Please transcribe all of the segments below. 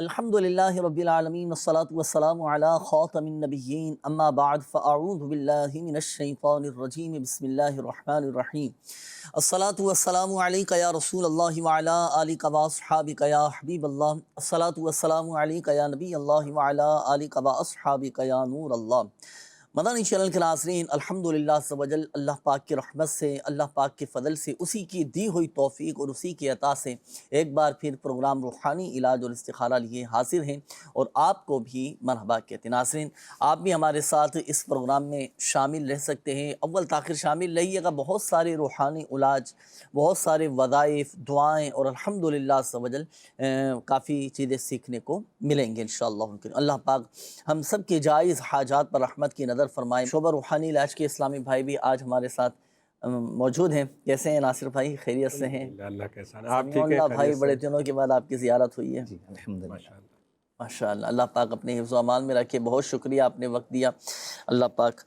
الحمدللہ رب العالمین والصلاة والسلام علی خاتم النبیین اما بعد فاعوذ باللہ من الشیطان الرجیم بسم اللہ الرحمن الرحیم الصلاة والسلام علیکہ یا رسول اللہ وعلی آلکہ واصحابکہ یا حبیب اللہ الصلاة والسلام علیکہ یا نبی اللہ وعلی آلکہ واصحابکہ یا نور اللہ۔ مدنی چینل کے ناظرین، الحمدللہ عز و جل اللہ پاک کی رحمت سے، اللہ پاک کے فضل سے، اسی کی دی ہوئی توفیق اور اسی کی عطا سے ایک بار پھر پروگرام روحانی علاج اور استخارہ لیے حاضر ہیں اور آپ کو بھی مرحبا کہتے ہیں۔ ناظرین، آپ بھی ہمارے ساتھ اس پروگرام میں شامل رہ سکتے ہیں، اول تاخیر شامل رہیے گا۔ بہت سارے روحانی علاج، بہت سارے وظائف، دعائیں اور الحمدللہ عز و جل کافی چیزیں سیکھنے کو ملیں گے انشاءاللہ۔ اللہ پاک ہم سب کے جائز حاجات پر رحمت کی نظر فرمائے۔ شعبہ روحانی علاج کے اسلامی بھائی بھی آج ہمارے ساتھ موجود ہیں۔ کیسے ہیں ناصر بھائی؟ خیریت سے ہیں؟ اللہ کے احسان۔ آپ ٹھیک ہیں؟ اللہ بھائی، بڑے دنوں کے بعد آپ کی زیارت ہوئی ہے۔ جی الحمدللہ ماشاءاللہ، اللہ پاک اپنے حفظ و امان میں رکھے۔ بہت شکریہ، آپ نے وقت دیا۔ اللہ پاک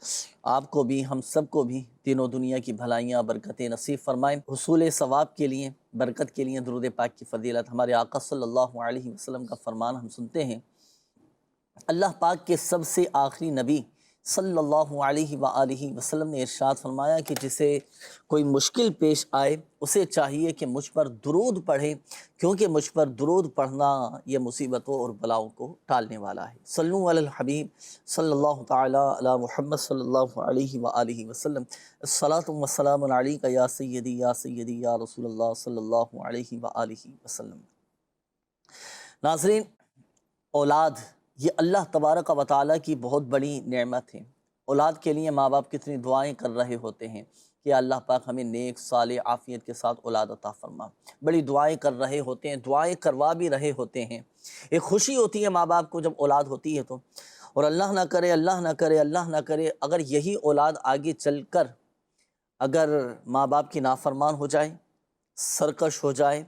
آپ کو بھی، ہم سب کو بھی تینوں دنیا کی بھلائیاں برکتیں نصیب فرمائیں۔ حصول ثواب کے لیے، برکت کے لیے درود پاک کی فضیلت۔ ہمارے آقا صلی اللہ علیہ وسلم کا فرمان ہم سنتے ہیں، اللہ پاک کے سب سے آخری نبی صلی اللہ علیہ وآلہ وسلم نے ارشاد فرمایا کہ جسے کوئی مشکل پیش آئے اسے چاہیے کہ مجھ پر درود پڑھے، کیونکہ مجھ پر درود پڑھنا یہ مصیبتوں اور بلاؤں کو ٹالنے والا ہے۔ صلو علی الحبیب صلی اللہ تعالی علی محمد صلی اللہ علیہ وآلہ وسلم۔ الصلاۃ والسلام علیکہ یا سیدی یا سیدی یا رسول اللہ صلی اللہ علیہ وآلہ وسلم۔ ناظرین، اولاد یہ اللہ تبارک و تعالیٰ کی بہت بڑی نعمت ہے۔ اولاد کے لیے ماں باپ کتنی دعائیں کر رہے ہوتے ہیں کہ اللہ پاک ہمیں نیک صالح عافیت کے ساتھ اولاد عطا فرما۔ بڑی دعائیں کر رہے ہوتے ہیں، دعائیں کروا بھی رہے ہوتے ہیں۔ ایک خوشی ہوتی ہے ماں باپ کو جب اولاد ہوتی ہے تو، اور اللہ نہ کرے، اللہ نہ کرے، اللہ نہ کرے اگر یہی اولاد آگے چل کر اگر ماں باپ کی نافرمان ہو جائے، سرکش ہو جائے،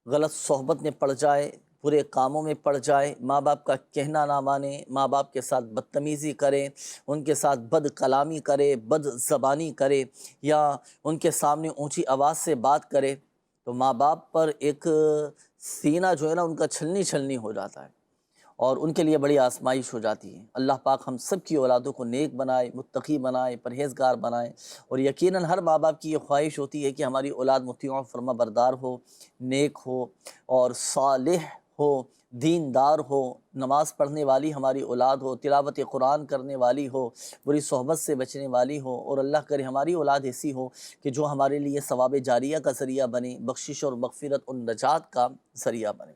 غلط صحبت میں پڑ جائے، برے کاموں میں پڑ جائے، ماں باپ کا کہنا نہ مانے، ماں باپ کے ساتھ بدتمیزی کرے، ان کے ساتھ بد کلامی کرے، بد زبانی کرے، یا ان کے سامنے اونچی آواز سے بات کرے، تو ماں باپ پر ایک سینہ جو ہے نا ان کا چھلنی چھلنی ہو جاتا ہے اور ان کے لیے بڑی آزمائش ہو جاتی ہے۔ اللہ پاک ہم سب کی اولادوں کو نیک بنائے، متقی بنائے، پرہیزگار بنائے، اور یقیناً ہر ماں باپ کی یہ خواہش ہوتی ہے کہ ہماری اولاد مطیع و فرما بردار ہو، نیک ہو اور صالح ہو، دیندار ہو، نماز پڑھنے والی ہماری اولاد ہو، تلاوت قرآن کرنے والی ہو، بری صحبت سے بچنے والی ہو، اور اللہ کرے ہماری اولاد ایسی ہو کہ جو ہمارے لیے ثواب جاریہ کا ذریعہ بنے، بخشش اور مغفرت اور نجات کا ذریعہ بنے۔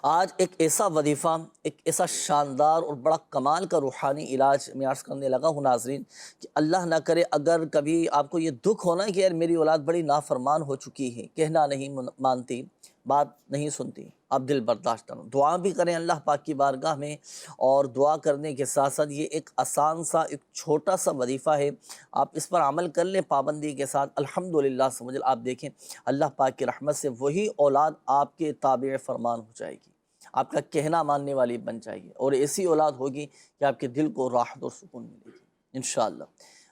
آج ایک ایسا وظیفہ، ایک ایسا شاندار اور بڑا کمال کا روحانی علاج میں عرض کرنے لگا ہوں ناظرین، کہ اللہ نہ کرے اگر کبھی آپ کو یہ دکھ ہونا کہ یار میری اولاد بڑی نافرمان ہو چکی ہے، کہنا نہیں مانتی، بات نہیں سنتی، آپ دل برداشت کرو، دعا بھی کریں اللہ پاک کی بارگاہ میں، اور دعا کرنے کے ساتھ ساتھ یہ ایک آسان سا، ایک چھوٹا سا وظیفہ ہے، آپ اس پر عمل کر لیں پابندی کے ساتھ، الحمدللہ سمجھ آپ دیکھیں اللہ پاک کی رحمت سے وہی اولاد آپ کے تابع فرمان ہو جائے گی، آپ کا کہنا ماننے والی بن جائے گی، اور ایسی اولاد ہوگی کہ آپ کے دل کو راحت اور سکون ملے گی انشاءاللہ۔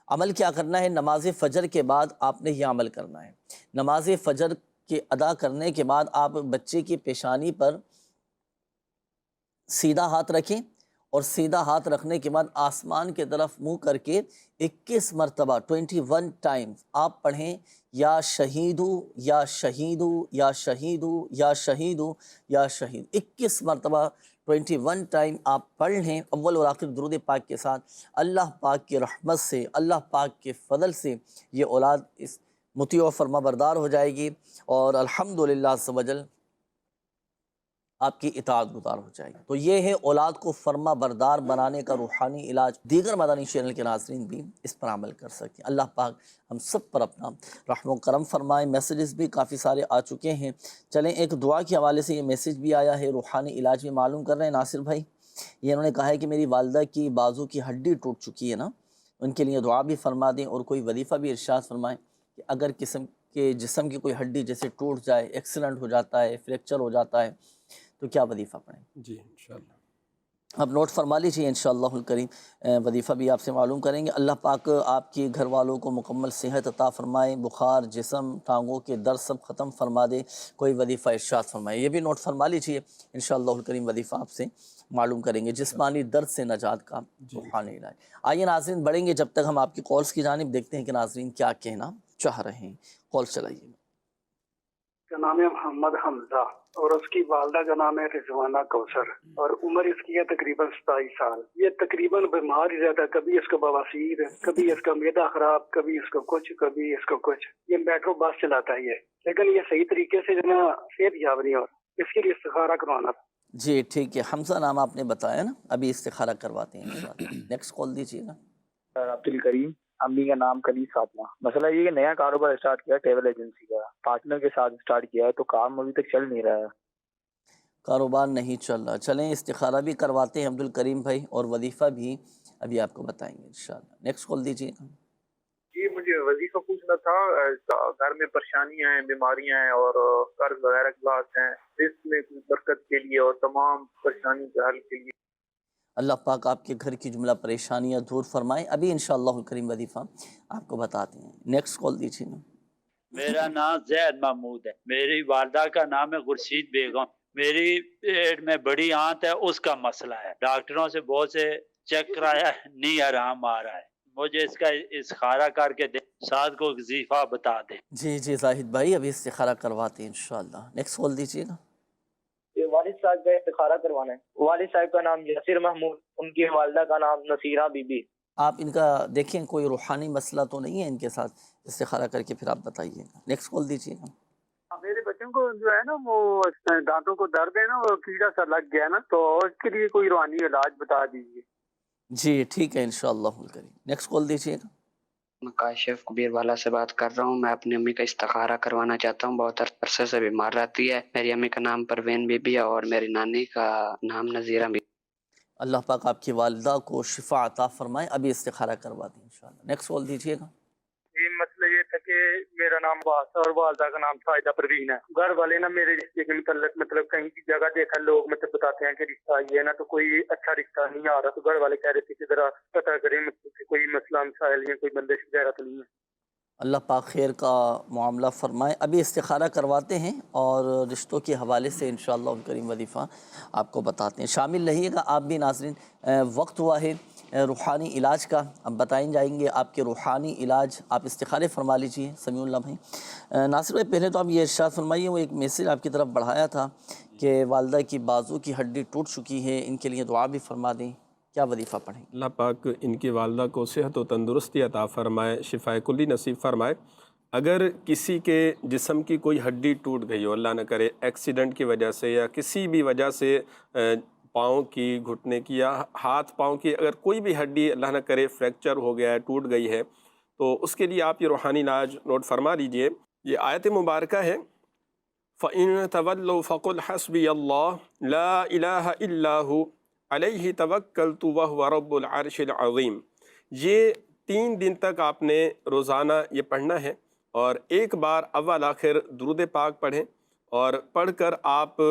عمل کیا کرنا ہے؟ نماز فجر کے بعد آپ نے یہ عمل کرنا ہے۔ نماز فجر کے ادا کرنے کے بعد آپ بچے کی پیشانی پر سیدھا ہاتھ رکھیں، اور سیدھا ہاتھ رکھنے کے بعد آسمان کے طرف منہ کر کے 21 مرتبہ 21 ٹائمز آپ پڑھیں، یا شہیدو یا شہیدو یا شہیدو یا شہیدو یا شہید، 21 مرتبہ 21 ٹائم آپ پڑھ لیں اول اور آخر درود پاک کے ساتھ۔ اللہ پاک کی رحمت سے، اللہ پاک کے فضل سے یہ اولاد اس مطیع و فرما بردار ہو جائے گی، اور الحمدللہ عز و جل آپ کی اطاعت گزار ہو جائے گی۔ تو یہ ہے اولاد کو فرما بردار بنانے کا روحانی علاج۔ دیگر مدنی چینل کے ناظرین بھی اس پر عمل کر سکتے ہیں۔ اللہ پاک ہم سب پر اپنا رحم و کرم فرمائے۔ میسیجز بھی کافی سارے آ چکے ہیں، چلیں ایک دعا کے حوالے سے یہ میسیج بھی آیا ہے، روحانی علاج بھی معلوم کر رہے ہیں ناصر بھائی۔ یہ انہوں نے کہا ہے کہ میری والدہ کی بازو کی ہڈی ٹوٹ چکی ہے نا، ان کے لیے دعا بھی فرما دیں، اور کوئی وظیفہ بھی ارشاد فرمائیں کہ اگر جسم کی کوئی ہڈی جیسے ٹوٹ جائے، ایکسیڈنٹ ہو جاتا ہے، فریکچر ہو جاتا ہے، تو کیا وظیفہ پڑھیں؟ جی انشاءاللہ۔ اب نوٹ فرما لیجیے انشاءاللہ الکریم وظیفہ بھی آپ سے معلوم کریں گے۔ اللہ پاک آپ کے گھر والوں کو مکمل صحت عطا فرمائے، بخار، جسم، ٹانگوں کے درد سب ختم فرما دے، کوئی وظیفہ ارشاد فرمائے۔ یہ بھی نوٹ فرما لیجیے انشاءاللہ الکریم وظیفہ آپ سے معلوم کریں گے، جسمانی درد سے نجات کا روحانی علاج۔ آئیے ناظرین بڑھیں گے جب تک ہم آپ کی کالز کی جانب، دیکھتے ہیں کہ ناظرین کیا کہنا چاہ رہے ہیں۔ کال چلائیے۔ کا نام ہے محمد حمزہ اور اس کی والدہ کا نام ہے رضوانہ کوثر اور عمر اس کی ہے تقریباً 27 سال۔ یہ تقریباً بیمار ہی رہتا ہے، کبھی اس کو بواسیر، کبھی اس کا معدہ خراب، کبھی اس کو کچھ، کبھی اس کو کچھ۔ یہ میٹرو بس چلاتا ہے لیکن یہ صحیح طریقے سے جو ہے نا صحت یاب نہیں ہو رہا، اس کے لیے استخارہ کروانا تھا۔ جی ٹھیک ہے، حمزہ نام آپ نے بتایا نا، ابھی استخارہ کرواتے ہیں انشاءاللہ۔ نیکسٹ کال دیجیے گا۔ عبد الکریم، امی کا نام کنیز فاطمہ۔ مسئلہ یہ کہ نیا کاروبار اسٹارٹ کیا ٹریول ایجنسی کا، پارٹنر کے ساتھ اسٹارٹ کیا ہے تو کام ابھی تک چل نہیں رہا ہے۔ کاروبار نہیں چل رہا، چلیں استخارہ بھی کرواتے ہیں عبد الکریم بھائی، اور وظیفہ بھی ابھی آپ کو بتائیں گے انشاءاللہ۔ نیکسٹ کال دیجیے گا۔ جی مجھے وظیفہ پوچھنا تھا، گھر میں پریشانیاں ہیں، بیماریاں ہیں اور قرض وغیرہ کلاس ہیں، اس میں کچھ برکت کے لیے اور تمام پریشانی کے حل کے لیے۔ اللہ پاک آپ کے گھر کی جملہ پریشانیاں دور فرمائیں، ابھی انشاءاللہ الکریم وظیفہ آپ کو بتاتے ہیں۔ نیکسٹ کال دیجیے گا۔ میرا نام زید محمود ہے، میری والدہ کا نام ہے خورشید بیگم، میری پیٹ میں بڑی آنت ہے، اس کا مسئلہ ہے، ڈاکٹروں سے بہت سے چیک کرایا ہے، نہیں آرام آ رہا ہے، مجھے اس کا استخارہ کر کے دے، ساتھ کو وظیفہ بتا دیں۔ جی جی زاہد بھائی ابھی استخارہ کرواتے ہیں انشاءاللہ۔ نیکسٹ کال دیجیے گا۔ یہ والد صاحب کا استخارہ کروانا ہے۔ والد صاحب کا نام یاسر محمود، ان کی والدہ کا نام نصیرہ بی بی۔ آپ ان کا دیکھیں کوئی روحانی مسئلہ تو نہیں ہے ان کے ساتھ، استخارہ کر کے پھر آپ بتائیے گا۔ نیکسٹ کال دیجیے گا۔ میرے بچوں کو جو ہے نا وہ دانتوں کو درد ہے نا، وہ کیڑا سا لگ گیا نا، تو اس کے لیے کوئی روحانی علاج بتا دیجیے۔ جی ٹھیک ہے انشاءاللہ الکریم۔ نیکسٹ کال دیجیے گا۔ میں کاشف کبیر والا سے بات کر رہا ہوں۔ میں اپنی امی کا استخارہ کروانا چاہتا ہوں، بہت عرصے سے بیمار رہتی ہے۔ میری امی کا نام پروین بی بی ہے اور میری نانی کا نام نذیرہ بی۔ اللہ پاک آپ کی والدہ کو شفا عطا فرمائے، ابھی استخارہ کروا دیں انشاءاللہ۔ نیکسٹ کال دیجیے گا۔ یہ مسئلہ یہ تھا کہ میرا نام عباس اور والدہ کا نام سائدہ پروین ہے۔ گھر والے نا میرے رشتے کے متعلق مطلب کہیں کی جگہ دیکھا لوگ مطلب بتاتے ہیں کہ رشتہ یہ ہے نا، تو کوئی اچھا رشتہ نہیں آ رہا، تو گھر والے کہہ رہے تھے کہ ذرا پتہ کریں مطلب کہ کوئی مسئلہ مسائل یا کوئی بندش وغیرہ تو نہیں ہے۔ اللہ پاک خیر کا معاملہ فرمائے، ابھی استخارہ کرواتے ہیں اور رشتوں کے حوالے سے انشاءاللہ الکریم وظیفہ آپ کو بتاتے ہیں، شامل رہیے گا آپ بھی ناظرین۔ وقت ہوا ہے روحانی علاج کا، اب بتائیں جائیں گے آپ کے روحانی علاج، آپ استخارے فرما لیجیے سمیع اللہ بھائی۔ ناصر بھائی پہلے تو آپ یہ ارشاد فرمائیے، وہ ایک میسیج آپ کی طرف بڑھایا تھا کہ والدہ کی بازو کی ہڈی ٹوٹ چکی ہے، ان کے لیے دعا بھی فرما دیں، کیا وظیفہ پڑھیں؟ اللہ پاک ان کی والدہ کو صحت و تندرستی عطا فرمائے، شفائے کلی نصیب فرمائے۔ اگر کسی کے جسم کی کوئی ہڈی ٹوٹ گئی ہو، اللہ نہ کرے ایکسیڈنٹ کی وجہ سے یا کسی بھی وجہ سے، پاؤں کی، گھٹنے کی یا ہاتھ پاؤں کی، اگر کوئی بھی ہڈی اللہ نہ کرے فریکچر ہو گیا ہے، ٹوٹ گئی ہے، تو اس کے لیے آپ یہ روحانی علاج نوٹ فرما لیجئے۔ یہ آیت مبارکہ ہے، فَإِن تَوَلَّوْا فَقُلْ حَسْبِيَ اللَّهُ لَا إِلَٰهَ إِلَّا هُوَ علیہ توکلت وہو رب العرش العظیم۔ یہ 3 دن تک آپ نے روزانہ یہ پڑھنا ہے، اور ایک بار اول آخر درود پاک پڑھیں، اور پڑھ کر آپ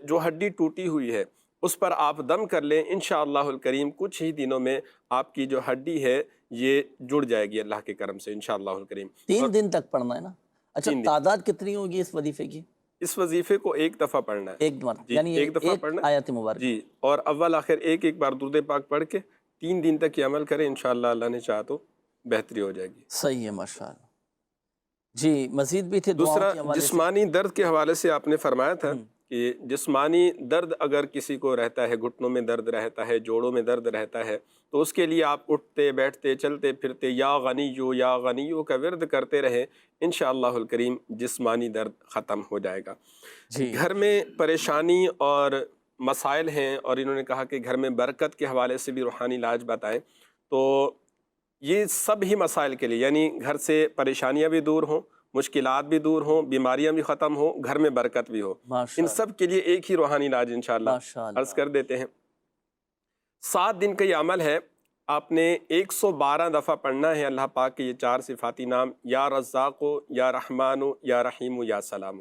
جو ہڈی ٹوٹی ہوئی ہے اس پر آپ دم کر لیں، انشاءاللہ الکریم کچھ ہی دنوں میں آپ کی جو ہڈی ہے یہ جڑ جائے گی اللہ کے کرم سے انشاءاللہ الکریم۔ 3 دن تک پڑھنا ہے نا؟ اچھا 3 دن۔ تعداد کتنی ہوگی اس وظیفے کی؟ اس وظیفے کو ایک دفعہ پڑھنا ہے، ایک مرتبہ، جی یعنی ایک دفعہ پڑھنا ہے آیت مبارکہ۔ جی، اور اول آخر ایک بار درود پاک پڑھ کے 3 دن تک یہ عمل کریں، انشاءاللہ اللہ نے چاہا تو بہتری ہو جائے گی۔ صحیح ہے ماشاءاللہ۔ جی مزید بھی تھے دعاؤں دوسرا کے حوالے سے؟ جسمانی درد کے حوالے سے آپ نے فرمایا تھا کہ جسمانی درد اگر کسی کو رہتا ہے، گھٹنوں میں درد رہتا ہے، جوڑوں میں درد رہتا ہے، تو اس کے لیے آپ اٹھتے بیٹھتے چلتے پھرتے یا غنیو کا ورد کرتے رہیں، انشاءاللہ الکریم جسمانی درد ختم ہو جائے گا۔ جی گھر میں پریشانی اور مسائل ہیں، اور انہوں نے کہا کہ گھر میں برکت کے حوالے سے بھی روحانی علاج بتائیں، تو یہ سب ہی مسائل کے لیے، یعنی گھر سے پریشانیاں بھی دور ہوں، مشکلات بھی دور ہوں، بیماریاں بھی ختم ہوں، گھر میں برکت بھی ہو، ان سب کے لیے ایک ہی روحانی علاج انشاءاللہ عرض کر دیتے ہیں۔ 7 دن کا یہ عمل ہے، آپ نے 112 دفعہ پڑھنا ہے اللہ پاک کے یہ 4 صفاتی نام، یا رزاق، یا رحمان، یا رحیم، یا سلام۔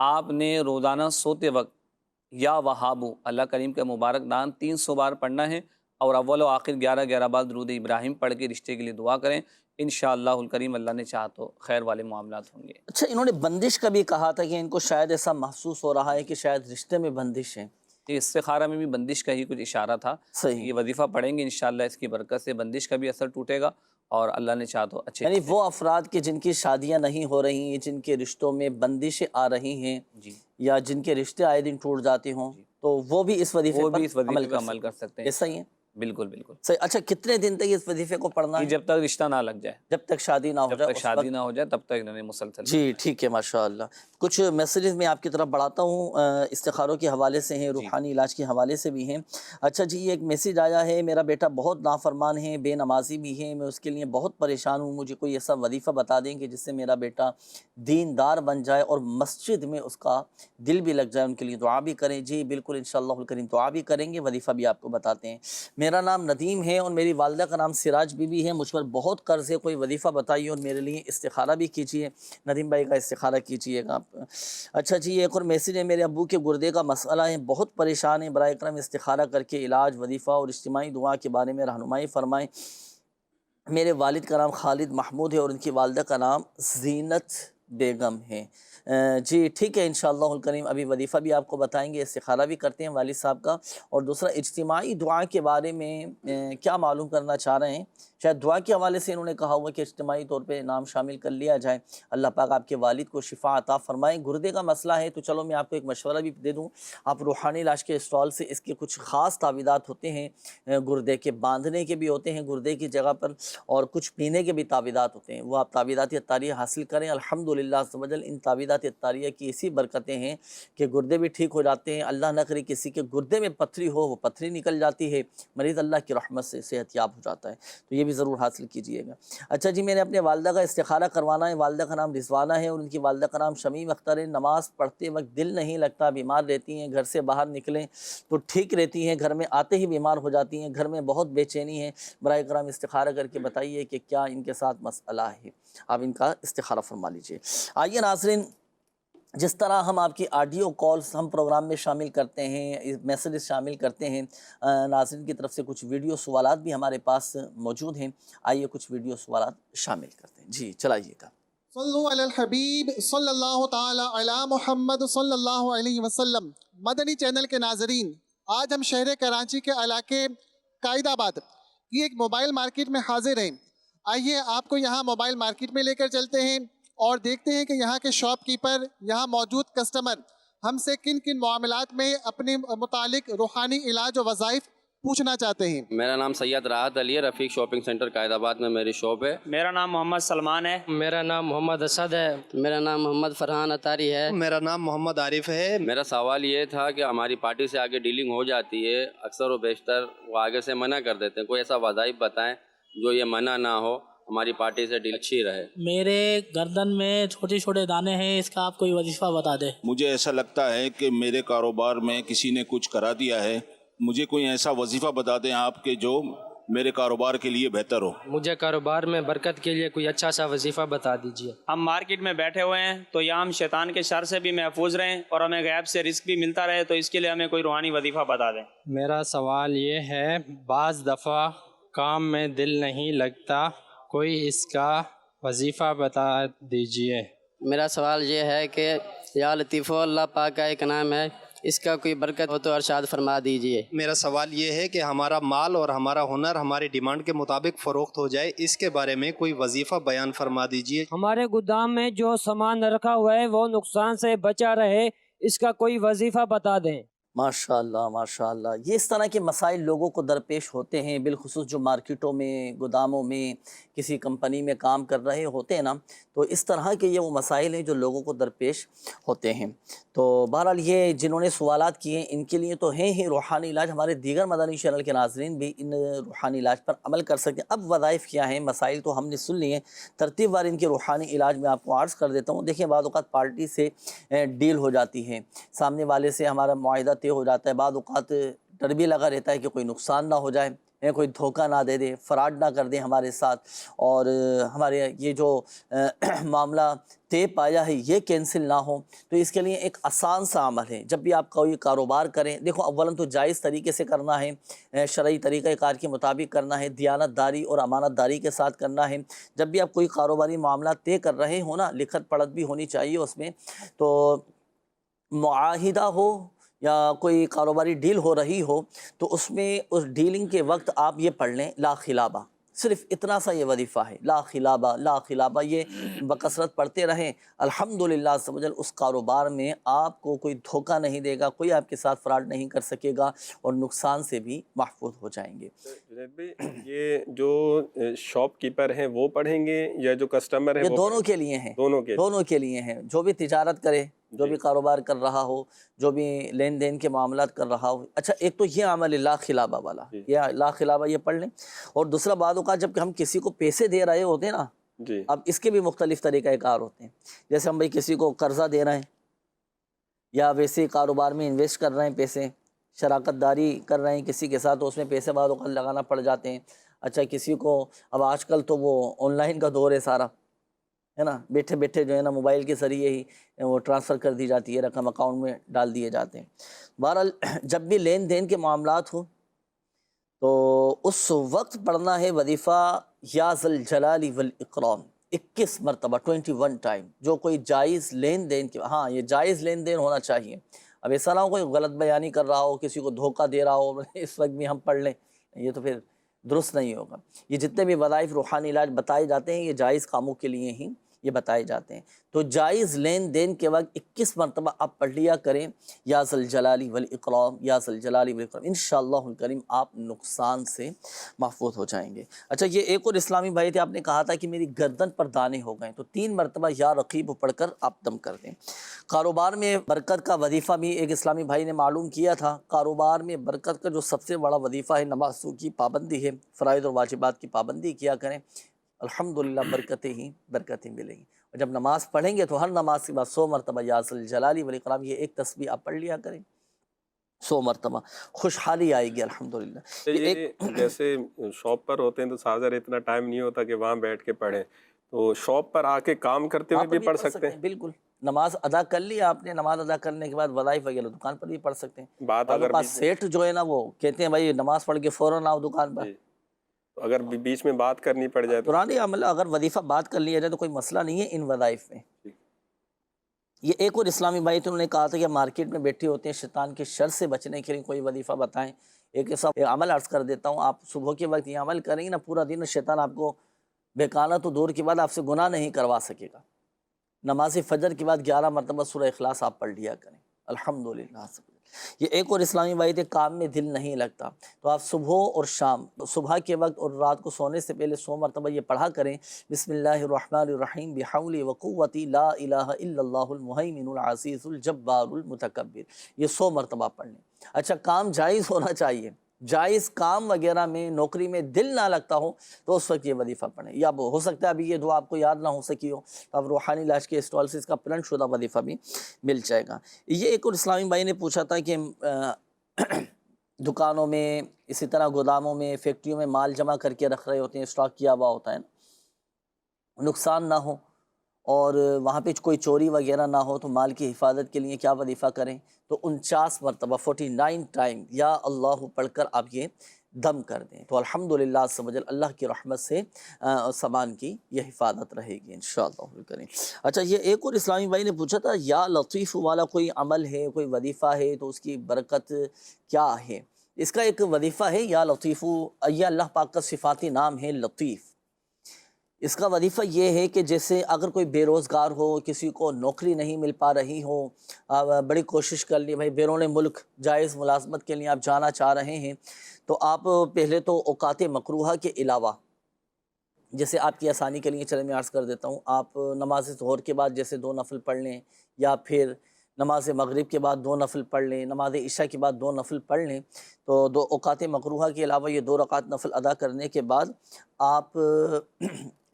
آپ نے روزانہ سوتے وقت یا وہابو اللہ کریم کا مبارک نام 300 بار پڑھنا ہے، اور اول و آخر 11 بار درود ابراہیم پڑھ کے رشتے کے لیے دعا کریں، انشاءاللہ الکریم اللہ نے چاہا تو خیر والے معاملات ہوں گے۔ اچھا، انہوں نے بندش کا بھی کہا تھا کہ ان کو شاید ایسا محسوس ہو رہا ہے کہ شاید رشتے میں بندش ہے۔ یہ استخارہ میں بھی بندش کا ہی کچھ اشارہ تھا۔ صحیح۔ یہ وظیفہ پڑھیں گے انشاءاللہ اس کی برکت سے بندش کا بھی اثر ٹوٹے گا، اور اللہ نے چاہا تو اچھے یعنی وہ افراد کے جن کی شادیاں نہیں ہو رہی ہیں، جن کے رشتوں میں بندشیں آ رہی ہیں، جی یا جن کے رشتے آئے دن ٹوٹ جاتے ہوں، تو وہ بھی اس وظیفے وہ پر بھی اس وظیفے پہ عمل کر سکتے ہیں۔ یہ صحیح ہے؟ بالکل بالکل۔ صحیح۔ اچھا، کتنے دن تک اس وظیفے کو پڑھنا یہ ہے؟ جب تک رشتہ نہ لگ جائے، جب تک شادی نہ ہو جب جائے، تک اس شادی وقت۔ نہ ہو جائے تب تک انہوں نے مسلسل۔ جی ٹھیک ہے، ماشاءاللہ۔ کچھ میسیجز میں آپ کی طرف بڑھاتا ہوں، استخاروں کے حوالے سے ہیں، روحانی علاج کے حوالے سے بھی ہیں۔ اچھا جی، یہ ایک میسیج آیا ہے، میرا بیٹا بہت نافرمان ہے، بے نمازی بھی ہے، میں اس کے لیے بہت پریشان ہوں، مجھے کوئی ایسا وظیفہ بتا دیں کہ جس سے میرا بیٹا دیندار بن جائے اور مسجد میں اس کا دل بھی لگ جائے، ان کے لیے دعا بھی کریں۔ جی بالکل، انشاءاللہ الکریم دعا بھی کریں گے، وظیفہ بھی آپ کو بتاتے ہیں۔ میرا نام ندیم ہے اور میری والدہ کا نام سراج بی بی ہے، مجھ پر بہت قرض ہے، کوئی وظیفہ بتائیے اور میرے لیے استخارہ بھی کیجیے۔ ندیم بھائی کا استخارہ کیجیے گا آپ۔ اچھا جی، ایک اور میسیج ہے، میرے ابو کے گردے کا مسئلہ ہے، بہت پریشان ہیں، برائے کرم استخارہ کر کے علاج، وظیفہ اور اجتماعی دعا کے بارے میں رہنمائی فرمائیں۔ میرے والد کا نام خالد محمود ہے اور ان کی والدہ کا نام زینت بیگم ہے۔ جی ٹھیک ہے، انشاءاللہ الکریم ابھی وظیفہ بھی آپ کو بتائیں گے، استخارہ بھی کرتے ہیں والد صاحب کا۔ اور دوسرا، اجتماعی دعا کے بارے میں کیا معلوم کرنا چاہ رہے ہیں؟ شاید دعا کے حوالے سے انہوں نے کہا ہوا کہ اجتماعی طور پہ نام شامل کر لیا جائے۔ اللہ پاک آپ کے والد کو شفا عطا فرمائیں۔ گردے کا مسئلہ ہے تو چلو میں آپ کو ایک مشورہ بھی دے دوں، آپ روحانی علاج کے اسٹال سے اس کے کچھ خاص تعویذات ہوتے ہیں، گردے کے باندھنے کے بھی ہوتے ہیں گردے کی جگہ پر، اور کچھ پینے کے بھی تعویذات ہوتے ہیں، وہ آپ تعویذات اتاریہ حاصل کریں۔ الحمدللہ عز و جل ان تعویذات اتاریہ کی اسی برکتیں ہیں کہ گردے بھی ٹھیک ہو جاتے ہیں۔ اللہ نہ کرے کسی کے گردے میں پتھری ہو، وہ پتھری نکل جاتی ہے، مریض اللہ کی رحمت سے صحت یاب ہو جاتا ہے، تو یہ بھی ضرور حاصل کیجئے گا۔ اچھا جی، میں نے اپنے والدہ کا استخارہ کروانا ہے، والدہ کا نام رضوانہ ہے اور ان کی والدہ کا نام شمیم اختر ہے۔ نماز پڑھتے وقت دل نہیں لگتا، بیمار رہتی ہیں، گھر سے باہر نکلیں تو ٹھیک رہتی ہیں، گھر میں آتے ہی بیمار ہو جاتی ہیں، گھر میں بہت بے چینی ہے، برائے کرام استخارہ کر کے بتائیے کہ کیا ان کے ساتھ مسئلہ ہے، آپ ان کا استخارہ فرما لیجئے۔ آئیے ناظرین، جس طرح ہم آپ کی آڈیو کالز ہم پروگرام میں شامل کرتے ہیں، میسیجز شامل کرتے ہیں، ناظرین کی طرف سے کچھ ویڈیو سوالات بھی ہمارے پاس موجود ہیں، آئیے کچھ ویڈیو سوالات شامل کرتے ہیں۔ جی چلائیے گا۔ صلو علی الحبیب صلی اللہ تعالی علی محمد صلی اللہ علیہ وسلم۔ مدنی چینل کے ناظرین، آج ہم شہر کراچی کے علاقے قائد آباد کی ایک موبائل مارکیٹ میں حاضر ہیں۔ آئیے آپ کو یہاں موبائل مارکیٹ میں لے کر چلتے ہیں اور دیکھتے ہیں کہ یہاں کے شاپ کیپر، یہاں موجود کسٹمر ہم سے کن کن معاملات میں اپنے متعلق روحانی علاج و وظائف پوچھنا چاہتے ہیں۔ میرا نام سید راحت علی ہے، رفیق شاپنگ سینٹر قائد آباد میں میری شاپ ہے۔ میرا نام محمد سلمان ہے۔ میرا نام محمد اسد ہے۔ میرا نام محمد فرحان اتاری ہے۔ میرا نام محمد عارف ہے۔ میرا سوال یہ تھا کہ ہماری پارٹی سے آگے ڈیلنگ ہو جاتی ہے، اکثر و بیشتر وہ آگے سے منع کر دیتے ہیں، کوئی ایسا وظائف بتائیں جو یہ منع نہ ہو، ہماری پارٹی سے ڈیل اچھی رہے۔ میرے گردن میں چھوٹے چھوٹے دانے ہیں، اس کا آپ کوئی وظیفہ بتا دیں۔ مجھے ایسا لگتا ہے کہ میرے کاروبار میں کسی نے کچھ کرا دیا ہے، مجھے کوئی ایسا وظیفہ بتا دیں آپ کے جو میرے کاروبار کے لیے بہتر ہو۔ مجھے کاروبار میں برکت کے لیے کوئی اچھا سا وظیفہ بتا دیجیے۔ ہم مارکیٹ میں بیٹھے ہوئے ہیں تو یہاں ہم شیطان کے شر سے بھی محفوظ رہیں اور ہمیں غیب سے رزق بھی ملتا رہے، تو اس کے لیے ہمیں کوئی روحانی وظیفہ بتا دیں۔ میرا سوال یہ ہے، بعض دفعہ کام میں دل نہیں لگتا، کوئی اس کا وظیفہ بتا دیجیے۔ میرا سوال یہ ہے کہ یا لطیفو، اللہ پاک کا ایک نام ہے، اس کا کوئی برکت ہو تو ارشاد فرما دیجیے۔ میرا سوال یہ ہے کہ ہمارا مال اور ہمارا ہنر ہماری ڈیمانڈ کے مطابق فروخت ہو جائے، اس کے بارے میں کوئی وظیفہ بیان فرما دیجیے۔ ہمارے گودام میں جو سامان رکھا ہوا ہے وہ نقصان سے بچا رہے، اس کا کوئی وظیفہ بتا دیں۔ ماشاءاللہ ماشاءاللہ، یہ اس طرح کے مسائل لوگوں کو درپیش ہوتے ہیں، بالخصوص جو مارکیٹوں میں، گوداموں میں، کسی کمپنی میں کام کر رہے ہوتے ہیں نا، تو اس طرح کے یہ وہ مسائل ہیں جو لوگوں کو درپیش ہوتے ہیں۔ تو بہرحال یہ جنہوں نے سوالات کیے ان کے لیے تو ہیں ہی روحانی علاج، ہمارے دیگر مدنی چینل کے ناظرین بھی ان روحانی علاج پر عمل کر سکتے ہیں۔ اب وظائف کیا ہیں، مسائل تو ہم نے سن لیے ہیں، ترتیب وار ان کے روحانی علاج میں آپ کو عرض کر دیتا ہوں۔ دیکھیں، بعض اوقات پارٹی سے ڈیل ہو جاتی ہے، سامنے والے سے ہمارا معاہدہ طے ہو جاتا ہے، بعض اوقات ڈر بھی لگا رہتا ہے کہ کوئی نقصان نہ ہو جائے، کوئی دھوکہ نہ دے دے، فراڈ نہ کر دے ہمارے ساتھ، اور ہمارے یہ جو معاملہ طے پایا ہے یہ کینسل نہ ہو۔ تو اس کے لیے ایک آسان سا عمل ہے، جب بھی آپ کوئی کاروبار کریں، دیکھو اولاً تو جائز طریقے سے کرنا ہے، شرعی طریقہ کار کے مطابق کرنا ہے، دیانت داری اور امانت داری کے ساتھ کرنا ہے۔ جب بھی آپ کوئی کاروباری معاملہ طے کر رہے ہو نا، لکھت پڑھت بھی ہونی چاہیے اس میں، تو معاہدہ ہو یا کوئی کاروباری ڈیل ہو رہی ہو تو اس میں اس ڈیلنگ کے وقت آپ یہ پڑھ لیں لا خلابہ، صرف اتنا سا یہ وظیفہ ہے، لا خلابہ لا خلابہ، یہ بکثرت پڑھتے رہیں۔ الحمدللہ عز و جل اس کاروبار میں آپ کو کوئی دھوکہ نہیں دے گا، کوئی آپ کے ساتھ فراڈ نہیں کر سکے گا، اور نقصان سے بھی محفوظ ہو جائیں گے۔ جنید بھائی، یہ جو شاپ کیپر ہیں وہ پڑھیں گے یا جو کسٹمر ہیں یہ وہ دونوں کے لیے ہیں، دونوں کے لیے ہیں، جو بھی تجارت کرے، جو بھی کاروبار کر رہا ہو، جو بھی لین دین کے معاملات کر رہا ہو۔ اچھا، ایک تو یہ عمل ہے لا خلابہ والا، یہ لا خلابہ یہ پڑھ لیں، اور دوسرا بعد اوقات جب کہ ہم کسی کو پیسے دے رہے ہوتے ہیں نا، اب اس کے بھی مختلف طریقہ کار ہوتے ہیں، جیسے ہم بھائی کسی کو قرضہ دے رہے ہیں یا ویسے کاروبار میں انویسٹ کر رہے ہیں، پیسے شراکت داری کر رہے ہیں کسی کے ساتھ، تو اس میں پیسے بعد اوقات لگانا پڑ جاتے ہیں۔ اچھا، کسی کو اب آج کل تو وہ آن لائن کا دور ہے سارا، ہے نا، بیٹھے بیٹھے جو ہے نا موبائل کے ذریعے ہی وہ ٹرانسفر کر دی جاتی ہے، رقم اکاؤنٹ میں ڈال دیے جاتے ہیں۔ بہرحال جب بھی لین دین کے معاملات ہوں تو اس وقت پڑھنا ہے وظیفہ یا ذی الجلال والاکرام، 21 مرتبہ، 21 ٹائم، جو کوئی جائز لین دین کے، ہاں یہ جائز لین دین ہونا چاہیے۔ اب ایسا نہ ہو کوئی غلط بیانی کر رہا ہو، کسی کو دھوکہ دے رہا ہو اس وقت بھی ہم پڑھ لیں، یہ تو پھر درست نہیں ہوگا۔ یہ جتنے بھی وظائف روحانی علاج بتائے جاتے ہیں یہ جائز کاموں کے لیے ہی یہ بتائے جاتے ہیں، تو جائز لین دین کے وقت 21 مرتبہ آپ پڑھ لیا کریں یا ذی الجلال والاکرام، یا ذی الجلال والاکرام، انشاءاللہ الکریم آپ نقصان سے محفوظ ہو جائیں گے۔ اچھا، یہ ایک اور اسلامی بھائی تھے، آپ نے کہا تھا کہ میری گردن پر دانے ہو گئے، تو 3 مرتبہ یا رقیب پڑھ کر آپ دم کر دیں۔ کاروبار میں برکت کا وظیفہ بھی ایک اسلامی بھائی نے معلوم کیا تھا۔ کاروبار میں برکت کا جو سب سے بڑا وظیفہ ہے، نمازوں کی پابندی ہے، فرائض اور واجبات کی پابندی کیا کریں، الحمدللہ برکتیں ملیں گی۔ اور جب نماز پڑھیں گے تو ہر نماز کے بعد 100 مرتبہ یا ذی الجلال والاکرام، یہ ایک تسبیح آپ پڑھ لیا کریں 100 مرتبہ، خوشحالی آئے گی الحمدللہ۔ جیسے شاپ پر ہوتے ہیں تو سازر اتنا ٹائم نہیں ہوتا کہ وہاں بیٹھ کے پڑھیں، تو شاپ پر آ کے کام کرتے ہوئے بھی پڑھ سکتے ہیں؟ بالکل، نماز ادا کر لی آپ نے، نماز ادا کرنے کے بعد وظائف وغیرہ دکان پر بھی پڑھ سکتے ہیں۔ بات اگر سیٹ جو ہے نا وہ کہتے ہیں بھائی نماز پڑھ کے فوراً آؤ دکان پر، اگر بیچ میں بات کرنی پڑ جائے پرانے عمل اگر وظیفہ بات کر لیا جائے تو کوئی مسئلہ نہیں ہے ان وظائف میں۔ یہ ایک اور اسلامی بھائی تھے، انہوں نے کہا تھا کہ مارکیٹ میں بیٹھے ہوتے ہیں، شیطان کے شر سے بچنے کے لیے کوئی وظیفہ بتائیں۔ ایک ایسا عمل عرض کر دیتا ہوں، آپ صبح کے وقت یہ عمل کریں گے نا، پورا دن شیطان آپ کو بےکانہ تو دور کے بعد آپ سے گناہ نہیں کروا سکے گا۔ نماز فجر کے بعد 11 مرتبہ سورہ اخلاص آپ پڑھ لیا کریں، الحمدللہ۔ یہ ایک اور اسلامی بھائی تھے، کام میں دل نہیں لگتا، تو آپ صبح اور شام، صبح کے وقت اور رات کو سونے سے پہلے 100 مرتبہ یہ پڑھا کریں، بسم اللہ الرحمن الرحیم بحولی وقوتی لا الہ الا اللہ المہیمن العزیز الجبار المتکبر، یہ 100 مرتبہ پڑھ لیں۔ اچھا، کام جائز ہونا چاہیے، جائز کام وغیرہ میں، نوکری میں دل نہ لگتا ہو تو اس وقت یہ وظیفہ پڑھیں، یا ہو سکتا ہے ابھی یہ دعا آپ کو یاد نہ ہو سکی ہو تو اب روحانی علاج کے اسٹال سے اس کا پرنٹ شدہ وظیفہ بھی مل جائے گا۔ یہ ایک اور اسلامی بھائی نے پوچھا تھا کہ دکانوں میں، اسی طرح گوداموں میں، فیکٹریوں میں مال جمع کر کے رکھ رہے ہوتے ہیں، اسٹاک کیا ہوا ہوتا ہے نا، نقصان نہ ہو اور وہاں پہ کوئی چوری وغیرہ نہ ہو، تو مال کی حفاظت کے لیے کیا وظیفہ کریں؟ تو 49 مرتبہ 49 ٹائم یا اللہ پڑھ کر آپ یہ دم کر دیں، تو الحمدللہ عز و جل اللہ کی رحمت سے سامان کی یہ حفاظت رہے گی انشاءاللہ کریں۔ اچھا، یہ ایک اور اسلامی بھائی نے پوچھا تھا یا لطیف والا کوئی عمل ہے، کوئی وظیفہ ہے، تو اس کی برکت کیا ہے؟ اس کا ایک وظیفہ ہے یا لطیف، یہ اللہ پاک کا صفاتی نام ہے لطیف۔ اس کا وظیفہ یہ ہے کہ جیسے اگر کوئی بے روزگار ہو، کسی کو نوکری نہیں مل پا رہی ہو، بڑی کوشش کر لی بھائی، بیرون ملک جائز ملازمت کے لیے آپ جانا چاہ رہے ہیں، تو آپ پہلے تو اوقات مکروہہ کے علاوہ، جیسے آپ کی آسانی کے لیے چلے میں عرض کر دیتا ہوں، آپ نماز ظہر کے بعد جیسے 2 نفل پڑھ لیں، یا پھر نماز مغرب کے بعد 2 نفل پڑھ لیں، نماز عشاء کے بعد 2 نفل پڑھ لیں، تو 2 اوقات مکروہہ کے علاوہ یہ 2 رکعت نفل ادا کرنے کے بعد آپ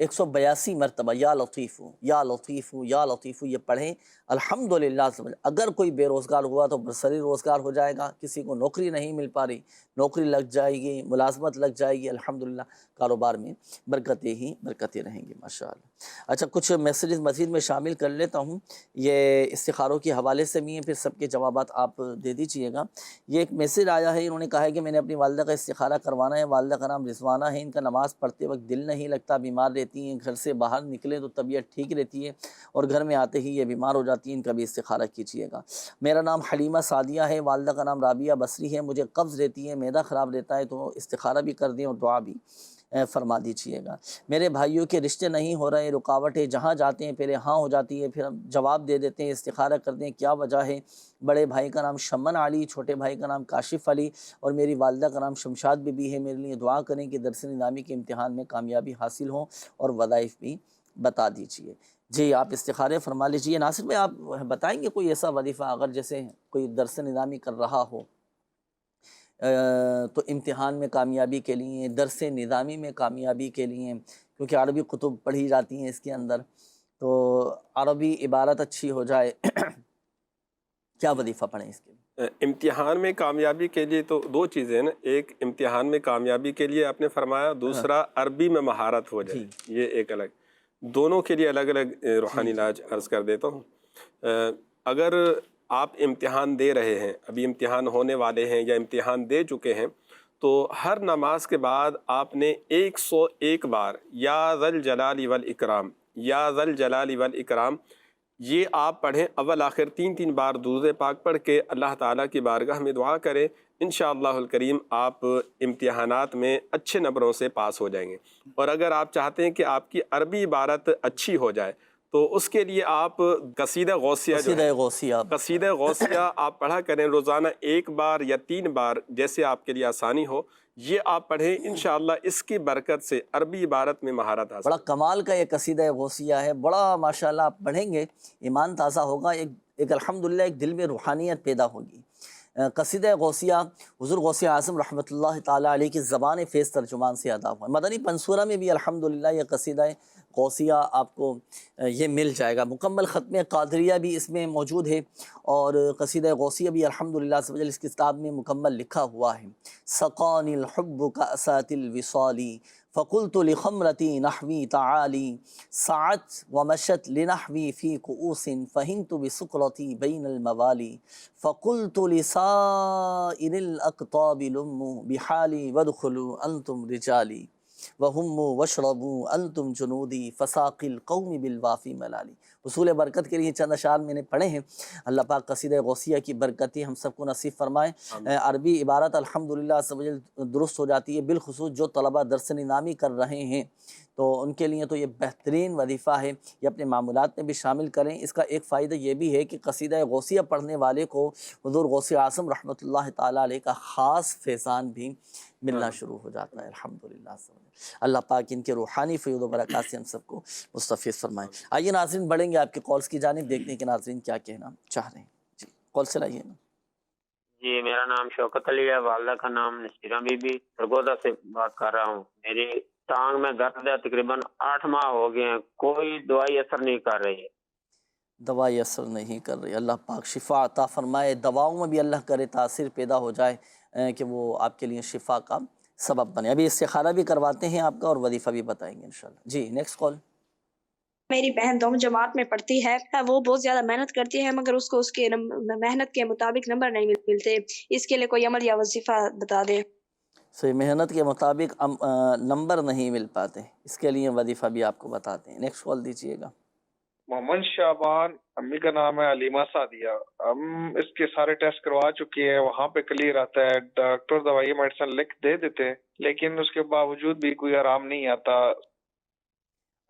182 مرتبہ یا لطیفو یا لطیفو یا لطیفو یہ پڑھیں الحمدللہ۔ اگر کوئی بے روزگار ہوا تو برسری روزگار ہو جائے گا، کسی کو نوکری نہیں مل پا رہی نوکری لگ جائے گی، ملازمت لگ جائے گی، الحمدللہ کاروبار میں برکتیں ہی برکتیں رہیں گی ماشاءاللہ۔ اچھا کچھ میسیجز مزید میں شامل کر لیتا ہوں، یہ استخاروں کے حوالے سے بھی ہیں، پھر سب کے جوابات آپ دے دیجئے گا۔ یہ ایک میسیج آیا ہے، انہوں نے کہا ہے کہ میں نے اپنی والدہ کا استخارہ کروانا ہے، والدہ کا نام رضوانہ ہے، ان کا نماز پڑھتے وقت دل نہیں لگتا، بیمار رہتی ہیں، گھر سے باہر نکلیں تو طبیعت ٹھیک رہتی ہے اور گھر میں آتے ہی یہ بیمار ہو جاتی ہیں، ان کا بھی استخارہ کیجیے گا۔ میرا نام حلیمہ سعدیہ ہے، والدہ کا نام رابعہ بصری ہے، مجھے قبض رہتی ہے، معدہ خراب رہتا ہے، تو استخارہ بھی کر دیں اور دعا بھی فرما دیجیے گا۔ میرے بھائیوں کے رشتے نہیں ہو رہے، رکاوٹ ہے، جہاں جاتے ہیں پہلے ہاں ہو جاتی ہے، پھر ہم جواب دے دیتے ہیں، استخارہ کر دیں، کیا وجہ ہے؟ بڑے بھائی کا نام شمن علی، چھوٹے بھائی کا نام کاشف علی اور میری والدہ کا نام شمشاد بی بی ہے، میرے لیے دعا کریں کہ درس نظامی کے امتحان میں کامیابی حاصل ہوں اور وظائف بھی بتا دیجیے۔ جی آپ استخارے فرما لیجیے۔ ناصر بھائی آپ بتائیں گے کوئی ایسا وظیفہ اگر جیسے کوئی درس نظامی کر رہا ہو تو امتحان میں کامیابی کے لیے، درس نظامی میں کامیابی کے لیے، کیونکہ عربی کتب پڑھی جاتی ہیں اس کے اندر، تو عربی عبارت اچھی ہو جائے، کیا وظیفہ پڑھیں اس کے لیے؟ امتحان میں کامیابی کے لیے تو دو چیزیں ہیں نا، ایک امتحان میں کامیابی کے لیے آپ نے فرمایا، دوسرا عربی میں مہارت ہو جائے، یہ ایک الگ، دونوں کے لیے الگ الگ روحانی علاج عرض کر دیتا ہوں۔ اگر آپ امتحان دے رہے ہیں، ابھی امتحان ہونے والے ہیں یا امتحان دے چکے ہیں، تو ہر نماز کے بعد آپ نے 101 بار یا ذا الجلال والاکرام یا ذا الجلال والاکرام یہ آپ پڑھیں، اول آخر 3 بار درود پاک پڑھ کے اللہ تعالیٰ کی بارگاہ میں دعا کریں، انشاءاللہ الکریم آپ امتحانات میں اچھے نمبروں سے پاس ہو جائیں گے۔ اور اگر آپ چاہتے ہیں کہ آپ کی عربی عبارت اچھی ہو جائے تو اس کے لیے آپ قصیدہ غوثیہ آپ پڑھا کریں، روزانہ 1 بار یا 3 بار جیسے آپ کے لیے آسانی ہو، یہ آپ پڑھیں، انشاءاللہ اس کی برکت سے عربی عبارت میں مہارت حاصل۔ بڑا کمال کا یہ قصیدہ غوثیہ ہے، بڑا ماشاءاللہ آپ پڑھیں گے ایمان تازہ ہوگا، ایک الحمدللہ ایک دل میں روحانیت پیدا ہوگی۔ قصیدہ غوثیہ حضور غوث اعظم رحمۃ اللہ تعالیٰ علیہ کی زبان فیض ترجمان سے ادا ہوا ہے۔ مدنی پنصورہ میں بھی الحمدللہ یہ قصیدہ غوثیہ آپ کو یہ مل جائے گا۔ مکمل ختم قادریہ بھی اس میں موجود ہے اور قصیدہ غوثیہ بھی الحمدللہ اس کتاب میں مکمل لکھا ہوا ہے۔ سقانی الحب کأسات الوصالی فقلت لخمرتی نحوی تعالی سعت ومشت لنحوی فی کؤوس فہمت بسکرتی بین الموالی فقلت لسائر الاقطاب لموا بحالی وادخلوا انتم رجالی وَهُمُّ وَاشْرَبُوا أَنْتُمْ جُنُودِي فَسَاقِ الْقَوْمِ بِالْوَافِ مَلَالِ۔ حصول برکت کے لیے چند اشعار میں نے پڑھے ہیں، اللہ پاک قصیدہ غوثیہ کی برکتیں ہم سب کو نصیب فرمائے۔ عربی عبارت الحمدللہ درست ہو جاتی ہے، بالخصوص جو طلبہ درس نظامی کر رہے ہیں تو ان کے لیے تو یہ بہترین وظیفہ ہے، یہ اپنے معمولات میں بھی شامل کریں۔ اس کا ایک فائدہ یہ بھی ہے کہ قصیدہ غوثیہ پڑھنے والے کو حضور غوث اعظم رحمۃ اللہ تعالیٰ علیہ کا خاص فیضان بھی ملنا شروع ہو جاتا ہے الحمدللہ۔ اللہ پاک ان کے روحانی فیض و برکات سے ہم سب کو مستفیض فرمائے۔ آئیے ناظرین بڑھیں گے آپ کے کالز کی جانب، دیکھتے ہیں کہ ناظرین کیا کہنا چاہ رہے ہیں۔ جی کال سے لائیے نا۔ جی میرا نام شوکت علی ہے، والدہ کا نام نصیرہ بی بی، سرگودا سے بات کر رہا ہوں۔ میری ٹانگ میں درد ہے، تقریباً 8 ماہ ہو گئے ہیں، کوئی دوائی اثر نہیں کر رہی ہے۔ دوائی اثر نہیں کر رہی، اللہ پاک شفا عطا فرمائے، دواؤں میں بھی اللہ کرے تاثیر پیدا ہو جائے کہ وہ آپ کے لیے شفا کا سبب بنے۔ ابھی استخارہ بھی کرواتے ہیں آپ کا اور وظیفہ بھی بتائیں گے انشاءاللہ۔ جی نیکسٹ کال۔ میری بہن 2 جماعت میں پڑھتی ہے، وہ بہت زیادہ محنت کرتی ہے مگر اس کو اس کے محنت کے مطابق نمبر نہیں ملتے، اس کے لیے کوئی عمل یا وظیفہ بتا دے۔ صحیح، محنت کے مطابق نمبر نہیں مل پاتے، اس کے لیے وظیفہ بھی آپ کو بتاتے ہیں۔ نیکسٹ کال دیجیے گا۔ محمد شعبان، امی کا نام ہے علیمہ سعدیہ، ہم اس کے سارے ٹیسٹ کروا چکے ہیں، وہاں پہ کلیئر آتا ہے، ڈاکٹر دوائی میڈیسن لکھ دے دیتے ہیں لیکن اس کے باوجود بھی کوئی آرام نہیں آتا۔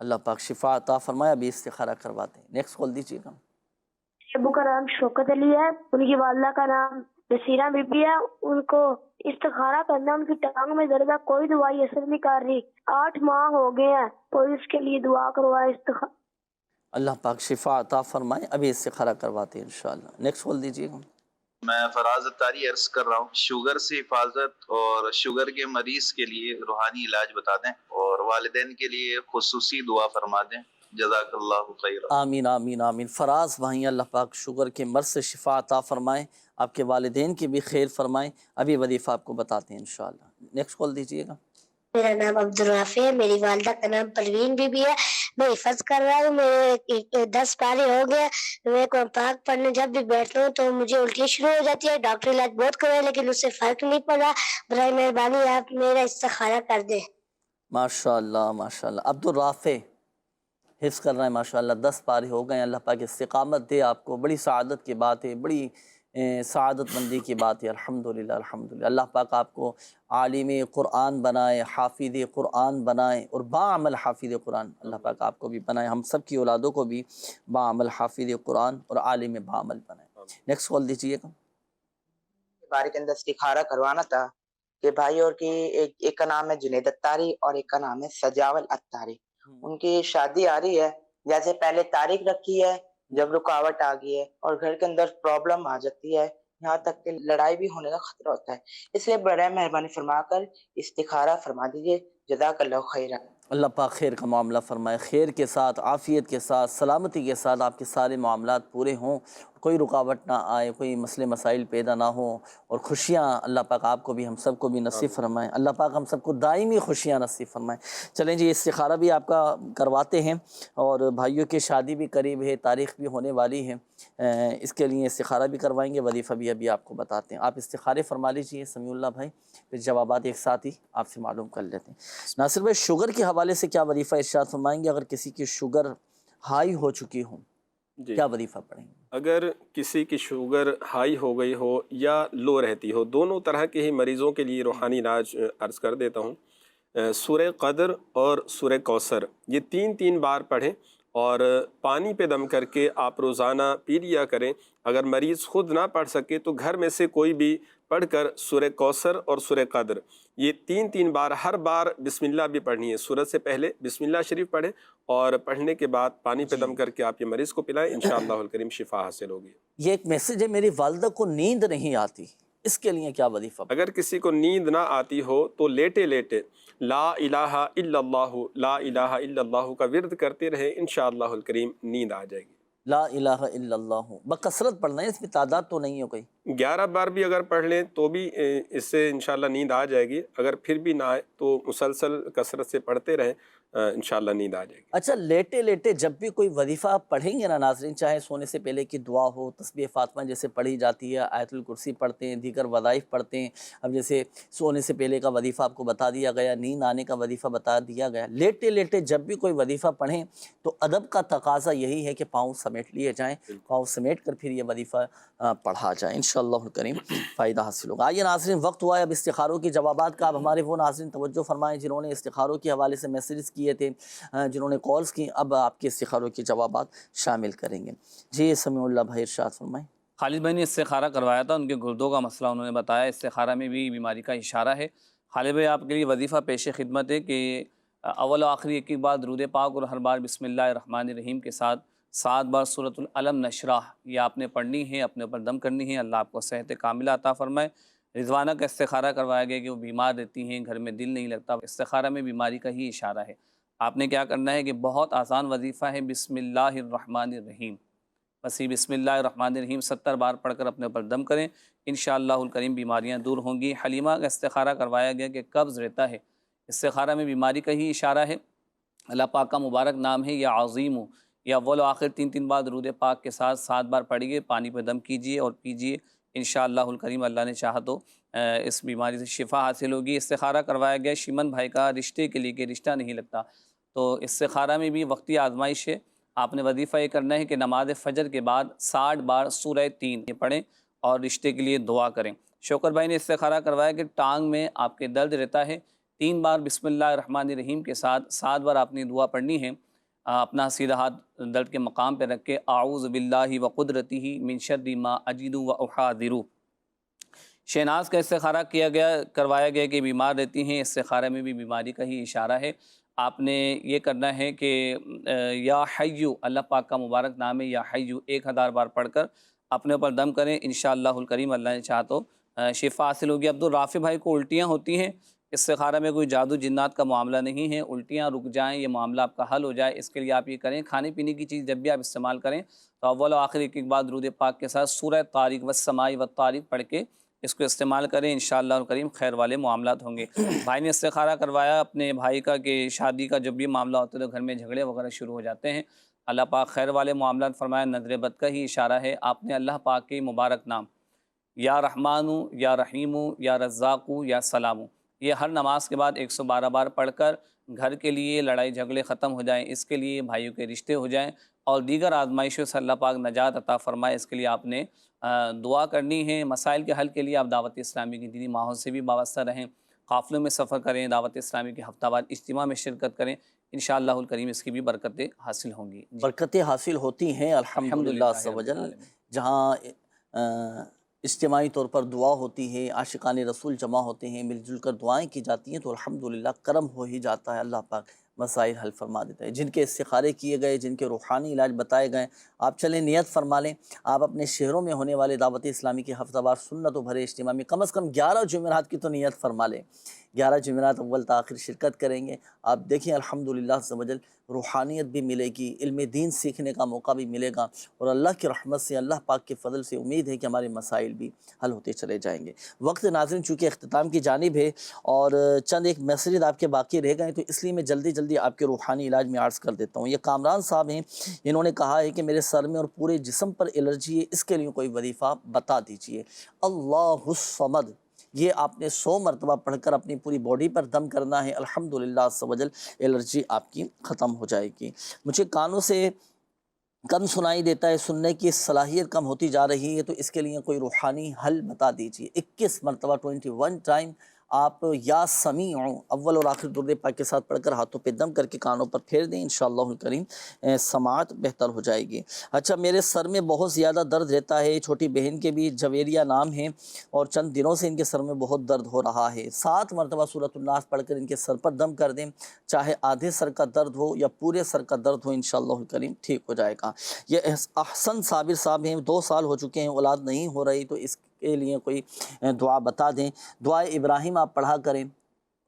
اللہ پاک شفا عطا فرمائے، ابھی استخارہ کرواتے ہیں۔ نیکسٹ کال دیجیے گا۔ ابو کا نام شوکت علی ہے، ان کی والدہ کا نام نصیرہ بی بی ہے، ان کو استخارہ کرنا، ان کی ٹانگ میں درد ہے، کوئی دوائی اثر نہیں کر رہی، 8 ماہ ہو گئے ہیں، کوئی اس کے لیے دعا کروائے۔ اللہ پاک شفا عطا فرمائے، ابھی استخارہ کرواتے ہیں انشاءاللہ۔ نیکسٹ کال دیجیے گا۔ میں فراز اتاری عرض کر رہا ہوں، شوگر سے حفاظت اور شوگر کے مریض کے لیے روحانی علاج بتا دیں اور والدین کے لیے خصوصی دعا فرما دیں۔ جزاک اللہ خیر۔ آمین آمین آمین۔ فراز بھائی، اللہ پاک شوگر کے مرض سے شفا عطا فرمائیں، آپ کے والدین کی بھی خیر فرمائیں۔ ابھی وظیفہ آپ کو بتاتے ہیں انشاءاللہ۔ نیکسٹ کال دیجیے گا۔ میرا نام عبدالرافع ہے، میری والدہ کا نام پروین بی بی ہے، میں حفظ کر رہا ہوں، میرے 10 پارے ہو گئے، میں قرآن پاک پڑھنے جب بھی بیٹھتا ہوں تو مجھے الٹی شروع ہو جاتی ہے، ڈاکٹر علاج بہت کرے لیکن اس سے فرق نہیں پڑا، برائے مہربانی آپ میرا استخارہ کر دیں۔ ماشاءاللہ ماشاءاللہ، عبدالرافع حفظ کر رہے ہیں ماشاءاللہ، 10 پارے ہو گئے ہیں۔ اللہ پاک استقامت دے آپ کو، بڑی سعادت کی بات ہے، بڑی سعادت مندی کی بات ہے، الحمدللہ الحمدللہ۔ اللہ پاک آپ کو عالم قرآن بنائے، حافظ قرآن بنائے اور باعمل حافظ قرآن اللہ پاک آپ کو بھی بنائے، ہم سب کی اولادوں کو بھی باعمل حافظ قرآن اور عالم باعمل بنائے۔ نیکسٹ کال دیجیے گا۔ بارے کے اندر استخارہ کروانا تھا کہ بھائی اور کی ایک کا نام ہے جنید اتاری اور ایک کا نام ہے سجاول اتاری، ان کی شادی آ رہی ہے، جیسے پہلے تاریخ رکھی ہے، جب رکاوٹ آ گئی ہے اور گھر کے اندر پرابلم آ جاتی ہے، یہاں تک کہ لڑائی بھی ہونے کا خطرہ ہوتا ہے، اس لیے برائے مہربانی فرما کر استخارہ فرما دیجیے۔ جزاک اللہ خیرا۔ اللہ پاک خیر کا معاملہ فرمائے، خیر کے ساتھ، عافیت کے ساتھ، سلامتی کے ساتھ آپ کے سارے معاملات پورے ہوں، کوئی رکاوٹ نہ آئے، کوئی مسئلے مسائل پیدا نہ ہوں، اور خوشیاں اللہ پاک آپ کو بھی ہم سب کو بھی نصیب فرمائیں، اللہ پاک ہم سب کو دائمی خوشیاں نصیب فرمائیں۔ چلیں جی، استخارہ بھی آپ کا کرواتے ہیں، اور بھائیوں کی شادی بھی قریب ہے، تاریخ بھی ہونے والی ہے، اس کے لیے استخارہ بھی کروائیں گے، وظیفہ بھی ابھی آپ کو بتاتے ہیں۔ آپ استخارے فرما لیجیے سمیع اللہ بھائی، پھر جوابات ایک ساتھ ہی آپ سے معلوم کر لیتے ہیں۔ ناصر بھائی، شوگر کے حوالے سے کیا وظیفہ ارشاد فرمائیں گے؟ اگر کسی کی شوگر ہائی ہو چکی ہو کیا وظیفہ پڑھیں گے؟ اگر کسی کی شوگر ہائی ہو گئی ہو یا لو رہتی ہو، دونوں طرح کے ہی مریضوں کے لیے روحانی علاج عرض کر دیتا ہوں۔ سورہ قدر اور سورہ کوثر یہ 3 بار پڑھیں، اور پانی پہ دم کر کے آپ روزانہ پی لیا کریں۔ اگر مریض خود نہ پڑھ سکے تو گھر میں سے کوئی بھی پڑھ کر سورہ کوثر اور سورہ قدر یہ 3 بار، ہر بار بسم اللہ بھی پڑھنی ہے، سورت سے پہلے بسم اللہ شریف پڑھیں، اور پڑھنے کے بعد پانی پہ دم کر کے آپ یہ مریض کو پلائیں، انشاءاللہ الکریم شفا حاصل ہوگی۔ یہ ایک میسج ہے، میری والدہ کو نیند نہیں آتی، اس کے لیے کیا وظیفہ؟ اگر کسی کو نیند نہ آتی ہو تو لیٹے لیٹے لا الہ الا اللہ لا الہ الا اللہ کا ورد کرتے رہیں، انشاءاللہ الکریم نیند آ جائے گی۔ لا الہ الا اللہ بکثرت پڑھنا ہے، اس میں تعداد تو نہیں ہو کوئی؟ 11 بار بھی اگر پڑھ لیں تو بھی اس سے انشاءاللہ نیند آ جائے گی، اگر پھر بھی نہ آئے تو مسلسل کثرت سے پڑھتے رہیں، انشاءاللہ نیند آ جائے گی۔ اچھا، لیٹے لیٹے جب بھی کوئی وظیفہ آپ پڑھیں گے نا ناظرین، چاہے سونے سے پہلے کی دعا ہو، تسبیح فاطمہ جیسے پڑھی جاتی ہے، آیت الکرسی پڑھتے ہیں، دیگر وظائف پڑھتے ہیں، اب جیسے سونے سے پہلے کا وظیفہ آپ کو بتا دیا گیا، نیند آنے کا وظیفہ بتا دیا گیا، لیٹے لیٹے جب بھی کوئی وظیفہ پڑھیں تو ادب کا تقاضا یہی ہے کہ پاؤں سمیٹ لیے جائیں، پاؤں سمیٹ کر پھر یہ وظیفہ پڑھا جائے، انشاءاللہ الکریم فائدہ حاصل ہوگا۔ آئیے ناظرین، وقت ہوا ہے اب استخاروں کی جوابات کا۔ اب ہمارے وہ ناظرین توجہ فرمائیں جنہوں نے استخاروں کے حوالے سے میسیجز کیے تھے، جنہوں نے کالز کی، اب آپ کے استخاروں کے جوابات شامل کریں گے۔ جی سمیع اللہ بھائی ارشاد فرمائیں۔ خالد بھائی نے استخارہ کروایا تھا، ان کے گردوں کا مسئلہ انہوں نے بتایا، استخارہ میں بھی بیماری کا اشارہ ہے۔ خالد بھائی، آپ کے لیے وظیفہ پیش خدمت ہے کہ اول و آخری ایک بار درود پاک اور ہر بار بسم اللہ الرحمن الرحیم کے ساتھ 7 بار سورۃ العلم نشرح یہ آپ نے پڑھنی ہے، اپنے اوپر دم کرنی ہے، اللہ آپ کو صحت کاملہ عطا فرمائے۔ رضوانہ کا استخارہ کروایا گیا کہ وہ بیمار رہتی ہیں، گھر میں دل نہیں لگتا، استخارہ میں بیماری کا ہی اشارہ ہے۔ آپ نے کیا کرنا ہے کہ بہت آسان وظیفہ ہے، بسم اللہ الرحمن الرحیم، بس یہ بسم اللہ الرحمن الرحیم 70 بار پڑھ کر اپنے اوپر دم کریں، انشاءاللہ الکریم بیماریاں دور ہوں گی۔ حلیمہ کا استخارہ کروایا گیا کہ قبض رہتا ہے، استخارہ میں بیماری کا ہی اشارہ ہے۔ اللہ پاک کا مبارک نام ہے یا عظیم، یا اول و آخر 3 بار درود پاک کے ساتھ 7 بار پڑھیے، پانی پہ دم کیجیے اور پیجیے، انشاءاللہ الکریم اللہ نے چاہا تو اس بیماری سے شفا حاصل ہوگی۔ استخارہ کروایا گیا شیمن بھائی کا رشتے کے لیے کہ رشتہ نہیں لگتا، تو استخارہ میں بھی وقتی آزمائش ہے۔ آپ نے وظیفہ یہ کرنا ہے کہ نماز فجر کے بعد 60 بار سورہ 3 یہ پڑھیں اور رشتے کے لیے دعا کریں۔ شوکر بھائی نے استخارہ کروایا کہ ٹانگ میں آپ کے درد رہتا ہے، 3 بار بسم اللہ الرحمن الرحیم کے ساتھ 7 بار آپ نے دعا پڑھنی ہے، اپنا سیدھا ہاتھ درد کے مقام پہ رکھ کے اعوذ باللہ وقدرتہ من شر ما اجد واحاذر۔ شہناز کا استخارہ کروایا گیا کہ بیمار رہتی ہیں، استخارہ میں بھی بیماری کا ہی اشارہ ہے۔ آپ نے یہ کرنا ہے کہ یا حیو، اللہ پاک کا مبارک نام ہے یا حیو، 1000 بار پڑھ کر اپنے اوپر دم کریں، انشاءاللہ الکریم اللہ نے چاہا تو شفا حاصل ہوگی۔ عبدالرافع بھائی کو الٹیاں ہوتی ہیں، استخارہ میں کوئی جادو جنات کا معاملہ نہیں ہے، الٹیاں رک جائیں، یہ معاملہ آپ کا حل ہو جائے، اس کے لیے آپ یہ کریں، کھانے پینے کی چیز جب بھی آپ استعمال کریں تو اول و آخر ایک بعد درود پاک کے ساتھ سورہ طارق والسماء والطارق پڑھ کے اس کو استعمال کریں، انشاءاللہ الکریم خیر والے معاملات ہوں گے۔ بھائی نے استخارہ کروایا اپنے بھائی کا کہ شادی کا جب بھی معاملہ ہوتا ہے تو گھر میں جھگڑے وغیرہ شروع ہو جاتے ہیں، اللہ پاک خیر والے معاملات فرمایا، نظر بد کا ہی اشارہ ہے۔ آپ نے اللہ پاک کے مبارک نام یا رحمانو یا رحیمو یا رزاقو یا سلامو یہ ہر نماز کے بعد 112 بار پڑھ کر گھر کے لیے لڑائی جھگڑے ختم ہو جائیں، اس کے لیے بھائیوں کے رشتے ہو جائیں اور دیگر آزمائشوں سے اللہ پاک نجات عطا فرمائے، اس کے لیے آپ نے دعا کرنی ہے۔ مسائل کے حل کے لیے آپ دعوت اسلامی کی دینی ماحول سے بھی وابستہ رہیں، قافلوں میں سفر کریں، دعوت اسلامی کے ہفتہ وار اجتماع میں شرکت کریں، انشاءاللہ الکریم اس کی بھی برکتیں حاصل ہوں گی۔ برکتیں حاصل ہوتی ہیں الحمدللہ عز و جل، جہاں اجتماعی طور پر دعا ہوتی ہے، عاشقان رسول جمع ہوتے ہیں، مل جل کر دعائیں کی جاتی ہیں تو الحمدللہ کرم ہو ہی جاتا ہے، اللہ پاک مسائل حل فرما دیتا ہے۔ جن کے استخارے کیے گئے، جن کے روحانی علاج بتائے گئے، آپ چلیں نیت فرما لیں، آپ اپنے شہروں میں ہونے والے دعوت اسلامی کے ہفتہ وار سنت و بھرے اجتماع میں کم از کم 11 جمعرات کی تو نیت فرما لیں، 11 جمعرات اول تا آخر شرکت کریں گے، آپ دیکھیں الحمدللہ عز و جل روحانیت بھی ملے گی، علم دین سیکھنے کا موقع بھی ملے گا، اور اللہ کی رحمت سے، اللہ پاک کے فضل سے امید ہے کہ ہمارے مسائل بھی حل ہوتے چلے جائیں گے۔ وقت ناظرین چونکہ اختتام کی جانب ہے اور چند ایک میسیجز آپ کے باقی رہ گئے تو اس لیے میں جلدی آپ کے روحانی علاج میں عرض کر دیتا ہوں۔ یہ کامران صاحب ہیں، انہوں نے کہا ہے کہ میرے سر میں اور پورے جسم پر الرجی ہے، اس کے لیے کوئی وظیفہ بتا دیجئے۔ اللہ الصمد، یہ آپ نے 100 مرتبہ پڑھ کر اپنی پوری باڈی پر دم کرنا ہے، الحمدللہ عز و جل الرجی آپ کی ختم ہو جائے گی۔ مجھے کانوں سے کم سنائی دیتا ہے، سننے کی صلاحیت کم ہوتی جا رہی ہے، تو اس کے لیے کوئی روحانی حل بتا دیجئے۔ 21 مرتبہ 21 ٹائم آپ یا سمیع اول اور آخر درود پاک کے ساتھ پڑھ کر ہاتھوں پہ دم کر کے کانوں پر پھیر دیں، انشاءاللہ الکریم سماعت بہتر ہو جائے گی۔ اچھا، میرے سر میں بہت زیادہ درد رہتا ہے، چھوٹی بہن کے بھی جویریہ نام ہے اور چند دنوں سے ان کے سر میں بہت درد ہو رہا ہے، 7 مرتبہ سورۃ الناس پڑھ کر ان کے سر پر دم کر دیں، چاہے آدھے سر کا درد ہو یا پورے سر کا درد ہو، انشاءاللہ الکریم ٹھیک ہو جائے گا۔ یہ احسن صابر صاحب ہیں، 2 سال ہو چکے ہیں، اولاد نہیں ہو رہی، تو اس کے لیے کوئی دعا بتا دیں۔ دعائے ابراہیم آپ پڑھا کریں،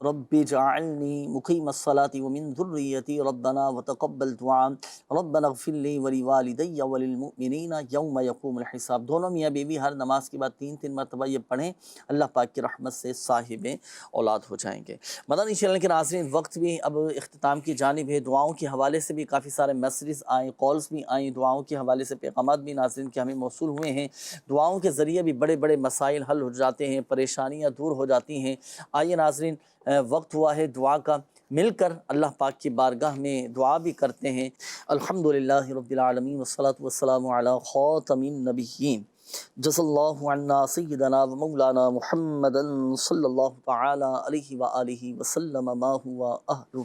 رب اجعلنی مقیم الصلاۃ ومن ذریتی ربنا وتقبل دعاء ربنا اغفر لی ولوالدی وللمؤمنین یوم یقوم الحساب۔ دونوں میاں بیوی ہر نماز کے بعد 3 مرتبہ یہ پڑھیں، اللہ پاک کی رحمت سے صاحب اولاد ہو جائیں گے۔ مدنی چینل کے ناظرین، وقت بھی اب اختتام کی جانب ہے، دعاؤں کے حوالے سے بھی کافی سارے میسیجز آئیں، کالز بھی آئیں، دعاؤں کے حوالے سے پیغامات بھی ناظرین کے ہمیں موصول ہوئے ہیں، دعاؤں کے ذریعے بھی بڑے بڑے مسائل حل ہو جاتے ہیں، پریشانیاں دور ہو جاتی ہیں۔ آئیے ناظرین، وقت ہوا ہے دعا کا، مل کر اللہ پاک کی بارگاہ میں دعا بھی کرتے ہیں۔ الحمدللہ رب العالمین والصلاة والسلام علی خاتم النبیین، جزا اللہ عنا سیدنا و مولانا محمد صلی اللہ تعالی علیہ وآلہ وسلم ما ہوا اہلہ،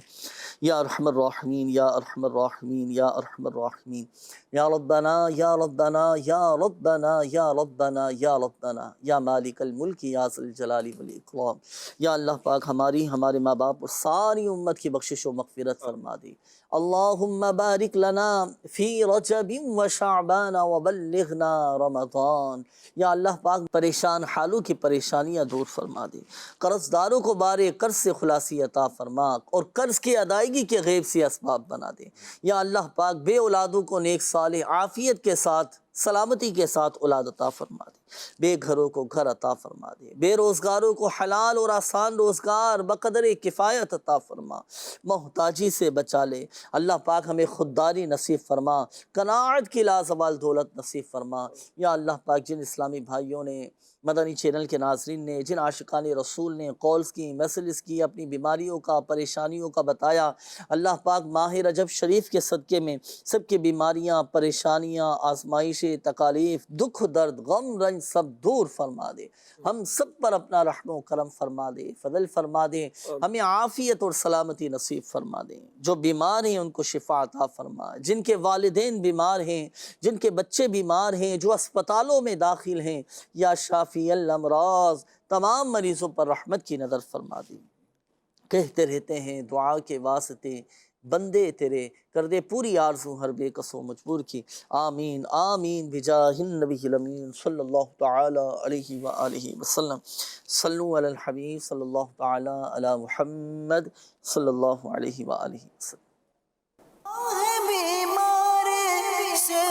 یا ارحم الراحمین یا ارحم الراحمین یا ارحم الراحمین، یا ربنا یا ربنا یا ربنا یا ربنا یا ربنا یا مالک الملک یا ذی الجلال والاکرام۔ یا اللہ پاک ہمارے ماں باپ اور ساری امت کی بخشش و مغفرت فرما دی۔ اللہم بارک لنا فی رجب و شعبان وبلغنا رمضان۔ یا اللہ پاک پریشان حالوں کی پریشانیاں دور فرما دے، قرض داروں کو بارے قرض سے خلاصی عطا فرما اور قرض کی ادائیگی کے غیب سے اسباب بنا دے۔ یا اللہ پاک بے اولادوں کو نیک صالح عافیت کے ساتھ، سلامتی کے ساتھ اولاد عطا فرما دے، بے گھروں کو گھر عطا فرما دے، بے روزگاروں کو حلال اور آسان روزگار بقدر کفایت عطا فرما، محتاجی سے بچا لے۔ اللہ پاک ہمیں خودداری نصیب فرما، قناعت کی لازوال دولت نصیب فرما۔ یا اللہ پاک جن اسلامی بھائیوں نے، مدنی چینل کے ناظرین نے، جن عاشقان رسول نے کالز کی، میسیجز کی، اپنی بیماریوں کا، پریشانیوں کا بتایا، اللہ پاک ماہ رجب شریف کے صدقے میں سب کی بیماریاں، پریشانیاں، آزمائشیں، تکالیف، دکھ، درد، غم، رنج سب دور فرما دے، ہم سب پر اپنا رحم و کرم فرما دے، فضل فرما دے، ہمیں عافیت اور سلامتی نصیب فرما دے۔ جو بیمار ہیں ان کو شفا عطا فرما، جن کے والدین بیمار ہیں، جن کے بچے بیمار ہیں، جو اسپتالوں میں داخل ہیں، یا شافی الامراض، تمام مریضوں پر رحمت کی نظر فرما دی۔ کہتے رہتے ہیں دعا کے واسطے بندے تیرے، کر دے پوری آرزو ہر بے کس و مجبور کی، آمین آمین بجاہ النبی الامین صلی اللہ تعالی علیہ وآلہ وسلم۔ صلو علی الحبیب صلی اللہ تعالی علی محمد صلی اللہ علیہ وآلہ وسلم۔ بیمار سے